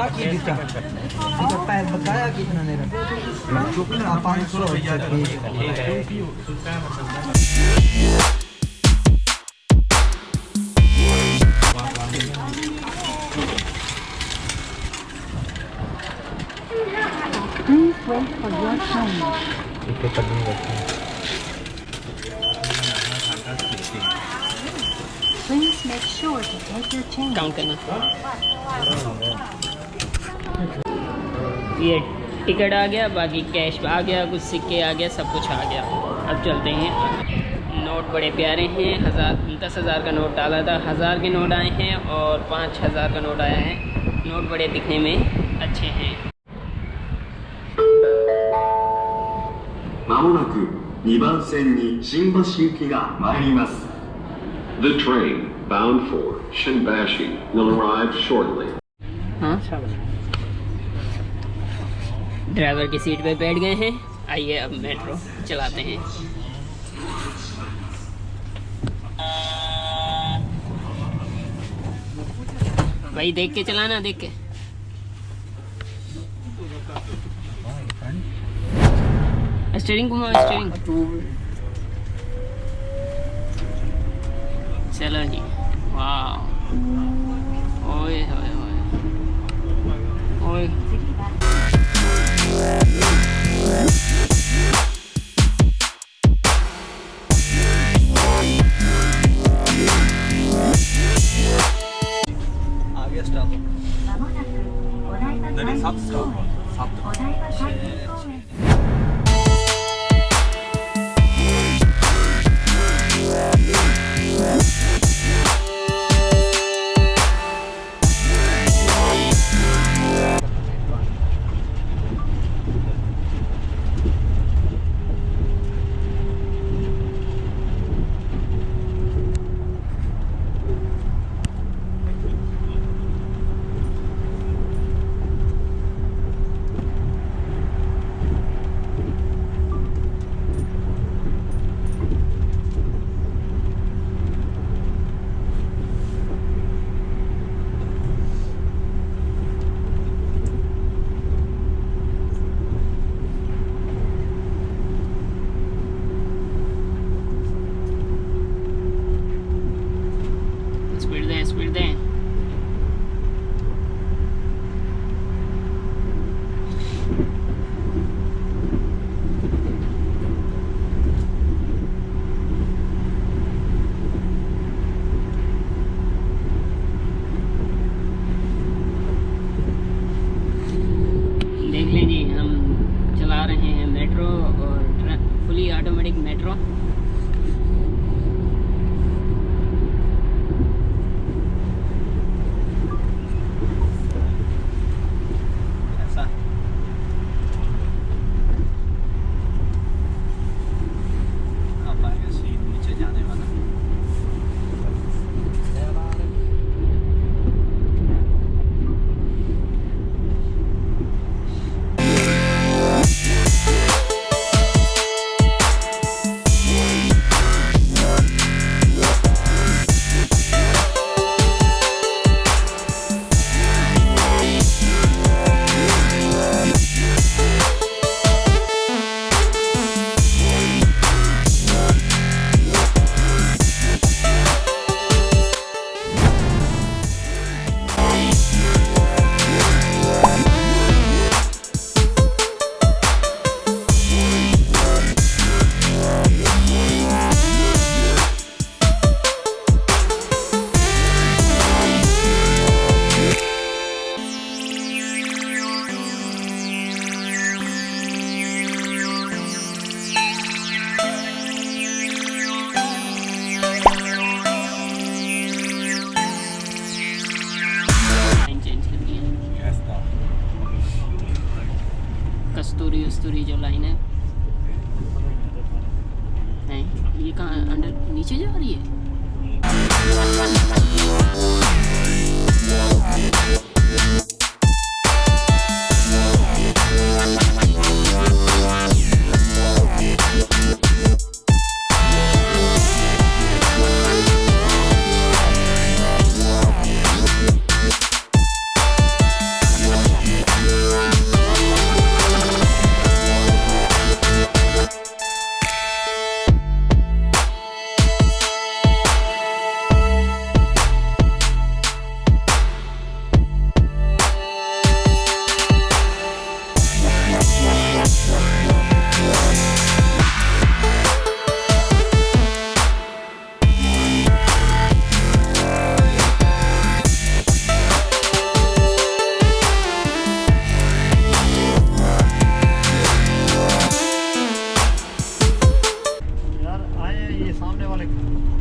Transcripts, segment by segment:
बाकी इसका पैर बताया कितना मेरा 500 Please wait for your turn. Please make sure to take your change. Count करना। ये टिकट आ गया, बाकी कैश आ गया, कुछ सिक्के आ गया, सब कुछ आ गया। अब चलते हैं। नोट बड़े प्यारे हैं। 10,000 का नोट डाला था, 1000 के नोट आए हैं और 5000 का नोट आया है। नोट बड़े दिखने में अच्छे हैं। まもなく2番線に新橋行きが参ります。The train bound for Shinbashi will arrive shortly. हाँ, ड्राइवर की सीट पे बैठ गए हैं। आइए अब मेट्रो चलाते हैं। भाई देख के चलाना, देख के। स्टीयरिंग घुमाओ, स्टीयरिंग। चलो जी, वाह, ओए ओए ओए ओए। आगे स्टॉप नहीं, 7 स्टॉप 7। स्पीड दें। देख लें जी, हम चला रहे हैं मेट्रो और फुली ऑटोमेटिक मेट्रो। कस्तूरी जो लाइन है, ये कहाँ अंडर नीचे जा रही है।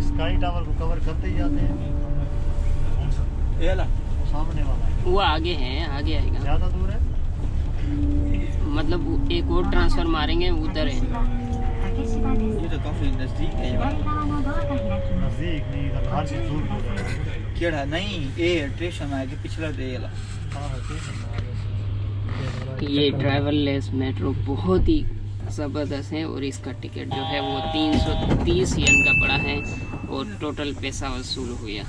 स्काई टावर को कवर करते ही जाते हैं। ये ला सामने वाला वो आगे है, आगे आएगा। ज़्यादा दूर है। मतलब एक और ट्रांसफर मारेंगे उधर है। ये तो काफी नजदीक है यार। नज़दीक नहीं, इधर हर चीज़ दूर दूर है। केड़ा नहीं ये स्टेशन है कि पिछला दे ये ला। ये ड्राइवरलेस मेट्रो बहुत ही ज़बरदस्त है और इसका टिकट जो है वो 330 येन का पड़ा है और टोटल पैसा वसूल हुआ।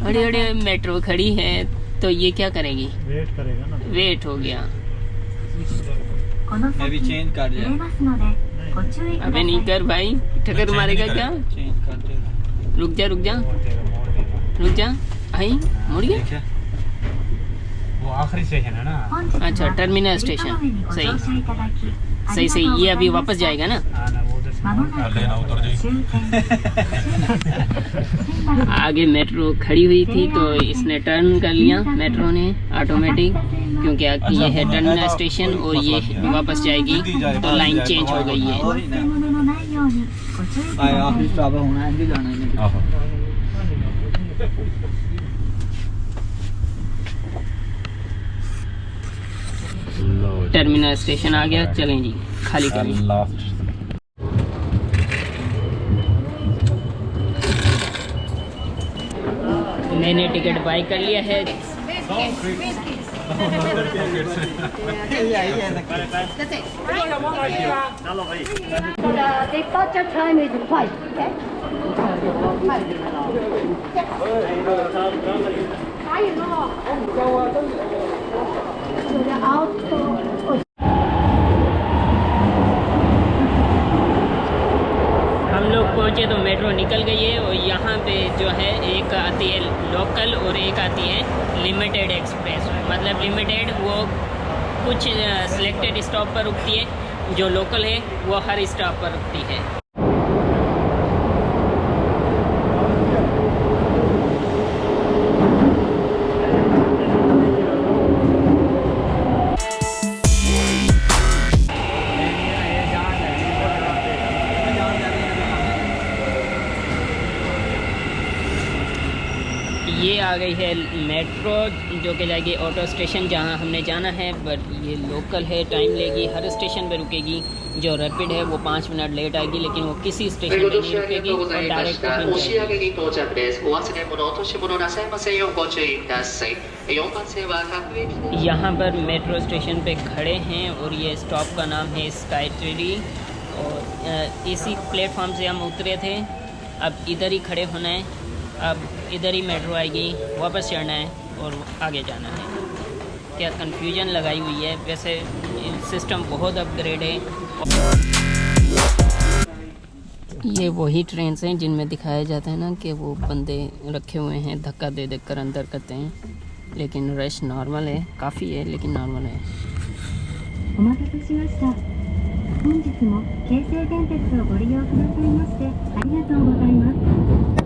अरे अरे मेट्रो खड़ी है तो ये क्या करेगी? वेट करेगा ना। वेट हो गया। मैं भी चेंज कर दिया। अबे नहीं कर भाई, ठक्कर मारेगा क्या? चेंज कर देगा। रुक जा रुक जा रुक जा। आई मुड़ गया। वो आखिरी स्टेशन है ना। अच्छा टर्मिनल स्टेशन। सही सही सही। ये अभी वापस जाएगा ना। आगे मेट्रो खड़ी हुई थी तो इसने टर्न कर लिया मेट्रो ने ऑटोमेटिक, क्योंकि ये है टर्मिनल स्टेशन और ये वापस जाएगी तो लाइन चेंज हो गई है। ऑफिस स्टॉप होना है, जाना है। टर्मिनल स्टेशन आ गया, चलें जी खाली करें। मैंने टिकट बाय कर लिया है। चलो भाई। The departure time is 5. Okay? So the out. हम लोग पहुँचे तो मेट्रो निकल गई है और यहाँ पे जो है एक आती है लोकल और एक आती है लिमिटेड एक्सप्रेस। मतलब लिमिटेड वो कुछ सिलेक्टेड स्टॉप पर रुकती है, जो लोकल है वो हर स्टॉप पर रुकती है। ये आ गई है मेट्रो जो कि जाएगी ऑटो स्टेशन जहां हमने जाना है, बट ये लोकल है, टाइम लेगी, हर स्टेशन पे रुकेगी। जो रैपिड है वो 5 मिनट लेट आएगी, लेकिन वो किसी स्टेशन पे नहीं रुकेगी और डायरेक्ट यहाँ पर मेट्रो स्टेशन पे खड़े हैं और ये स्टॉप का नाम है स्काई ट्री। और इसी प्लेटफॉर्म से हम उतरे थे, अब इधर ही खड़े होना है। अब इधर ही मेट्रो आएगी, वापस चढ़ना है और आगे जाना है। क्या कन्फ्यूजन लगाई हुई है, वैसे सिस्टम बहुत अपग्रेड है। ये वही ट्रेन हैं जिनमें दिखाया जाता है ना कि वो बंदे रखे हुए हैं, धक्का दे दे कर अंदर करते हैं, लेकिन रश नॉर्मल है, काफ़ी है लेकिन नॉर्मल है। お待たせしました。本日も京成電鉄をご利用くださいましてありがとうございます。